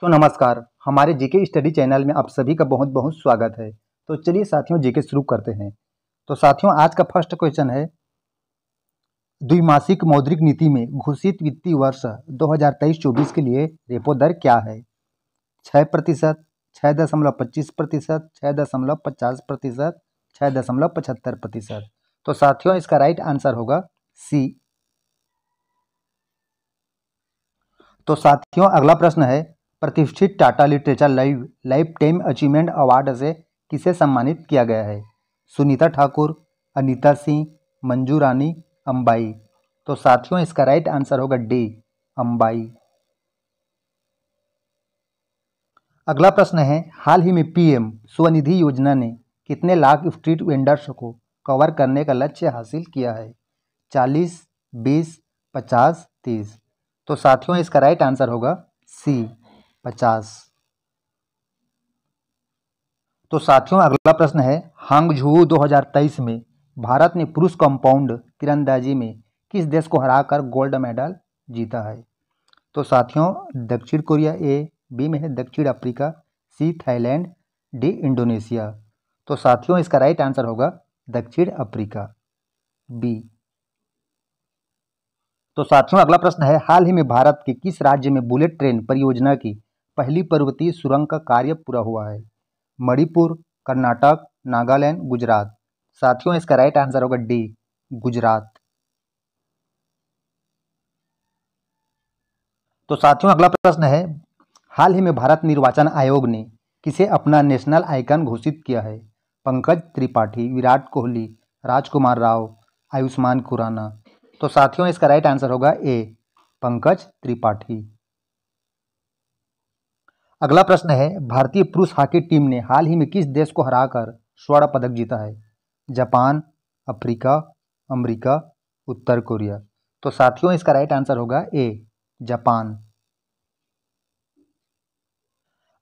तो नमस्कार, हमारे जीके स्टडी चैनल में आप सभी का बहुत बहुत स्वागत है। तो चलिए साथियों जीके शुरू करते हैं। तो साथियों आज का फर्स्ट क्वेश्चन है, द्विमासिक मौद्रिक नीति में घोषित वित्तीय वर्ष 2023-24 के लिए रेपो दर क्या है? 6%, 6.25%, 6.50%, 6.75%। तो साथियों इसका राइट आंसर होगा सी। तो साथियों अगला प्रश्न है, प्रतिष्ठित Tata literature life time achievement award से किसे सम्मानित किया गया है? सुनीता ठाकुर, अनीता सिंह, मंजू रानी, अंबाई। तो साथियों इसका राइट आंसर होगा डी, अंबाई। अगला प्रश्न है, हाल ही में पीएम स्वनिधि योजना ने कितने लाख स्ट्रीट वेंडर्स को कवर करने का लक्ष्य हासिल किया है? 40, 20, 50, 30। तो साथियों इसका राइट आंसर होगा सी, 50। तो साथियों अगला प्रश्न है, हांगझोऊ 2023 में भारत ने पुरुष कंपाउंड तीरंदाजी में किस देश को हराकर गोल्ड मेडल जीता है? तो साथियों दक्षिण कोरिया ए, बी में है दक्षिण Africa, C Thailand, D Indonesia. तो साथियों इसका राइट आंसर होगा दक्षिण अफ्रीका, बी। तो साथियों अगला प्रश्न है, हाल ही में भारत के किस राज्य में बुलेट ट्रेन परियोजना की पहली पर्वतीय सुरंग का कार्य पूरा हुआ है? मणिपुर, कर्नाटक, नागालैंड, गुजरात। साथियों इसका राइट आंसर होगा डी, गुजरात। तो साथियों अगला प्रश्न है, हाल ही में भारत निर्वाचन आयोग ने किसे अपना नेशनल आइकन घोषित किया है? पंकज त्रिपाठी, विराट कोहली, राजकुमार राव, आयुष्मान खुराना। तो साथियों इसका राइट आंसर होगा ए, पंकज त्रिपाठी। अगला प्रश्न है, भारतीय पुरुष हॉकी टीम ने हाल ही में किस देश को हराकर स्वर्ण पदक जीता है? जापान, अफ्रीका, अमेरिका, उत्तर कोरिया। तो साथियों इसका राइट आंसर होगा ए, जापान।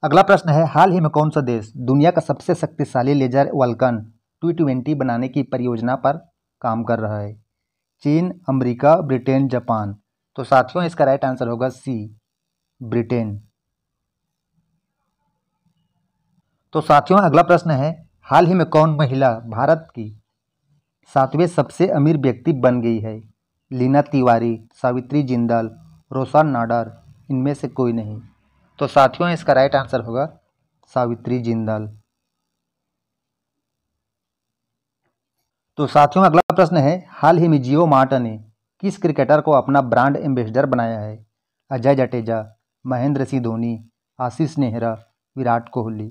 अगला प्रश्न है, हाल ही में कौन सा देश दुनिया का सबसे शक्तिशाली लेजर वल्कन T20 बनाने की परियोजना पर काम कर रहा है? चीन, अमेरिका, ब्रिटेन, जापान। तो साथियों इसका राइट आंसर होगा सी, ब्रिटेन। तो साथियों अगला प्रश्न है, हाल ही में कौन महिला भारत की 7वें सबसे अमीर व्यक्ति बन गई है? लीना तिवारी, सावित्री जिंदाल, रोशन नाडार, इनमें से कोई नहीं। तो साथियों इसका राइट आंसर होगा सावित्री जिंदाल। तो साथियों अगला प्रश्न है, हाल ही में जियो मार्ट ने किस क्रिकेटर को अपना ब्रांड एम्बेसडर बनाया है? अजय जडेजा, महेंद्र सिंह धोनी, आशीष नेहरा, विराट कोहली।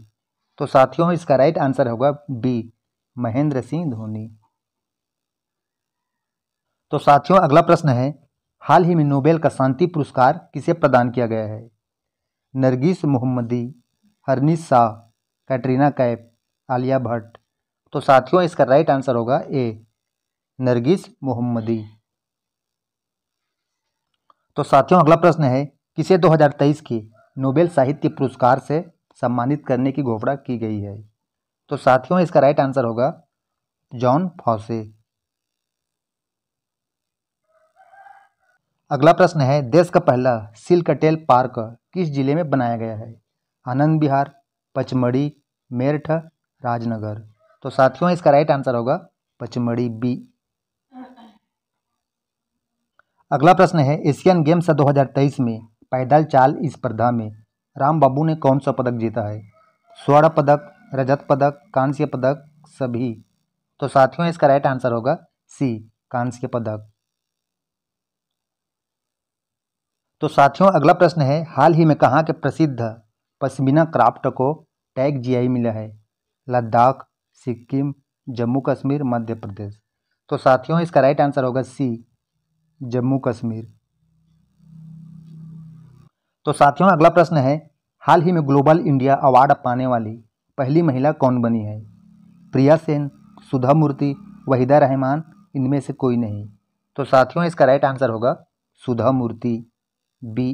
तो साथियों इसका राइट आंसर होगा बी, महेंद्र सिंह धोनी। तो साथियों अगला प्रश्न है, हाल ही में नोबेल का शांति पुरस्कार किसे प्रदान किया गया है? नरगिस मोहम्मदी, हरनीश शाह, कैटरीना कैफ, आलिया भट्ट। तो साथियों इसका राइट आंसर होगा ए, नरगिस मोहम्मदी। तो साथियों अगला प्रश्न है, किसे 2023 की नोबेल साहित्य पुरस्कार से सम्मानित करने की घोषणा की गई है? तो साथियों इसका राइट आंसर होगा जॉन फॉसे। अगला प्रश्न है, देश का पहला सिल्क टेल पार्क किस जिले में बनाया गया है? आनंद विहार, पचमढ़ी, मेरठ, राजनगर। तो साथियों इसका राइट आंसर होगा पचमढ़ी, बी। अगला प्रश्न है, एशियन गेम्स 2023 में पैदल चाल स्पर्धा में राम बाबू ने कौन सा पदक जीता है? स्वर्ण पदक, रजत पदक, कांस्य पदक, सभी। तो साथियों इसका राइट आंसर होगा सी, कांस्य पदक। तो साथियों अगला प्रश्न है, हाल ही में कहाँ के प्रसिद्ध पश्मीना क्राफ्ट को टैग जीआई मिला है? लद्दाख, सिक्किम, जम्मू कश्मीर, मध्य प्रदेश। तो साथियों इसका राइट आंसर होगा सी, जम्मू कश्मीर। तो साथियों अगला प्रश्न है, हाल ही में ग्लोबल इंडिया अवार्ड पाने वाली पहली महिला कौन बनी है? प्रिया सेन, सुधा मूर्ति, वहीदा रहमान, इनमें से कोई नहीं। तो साथियों इसका राइट आंसर होगा सुधा मूर्ति, बी।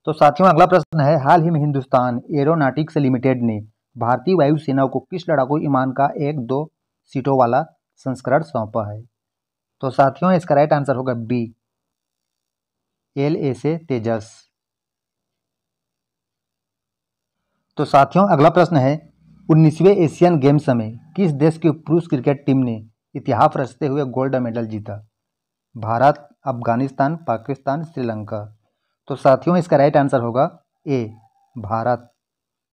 तो साथियों अगला प्रश्न है, हाल ही में हिंदुस्तान एरोनॉटिक्स लिमिटेड ने भारतीय वायुसेना को किस लड़ाकू विमान का 1-2 सीटों वाला संस्करण सौंपा है? तो साथियों इसका राइट आंसर होगा बी, LSA तेजस। तो साथियों अगला प्रश्न है, 19वें एशियन गेम्स में किस देश की पुरुष क्रिकेट टीम ने इतिहास रचते हुए गोल्ड मेडल जीता? भारत, अफगानिस्तान, पाकिस्तान, श्रीलंका। तो साथियों इसका राइट आंसर होगा ए, भारत।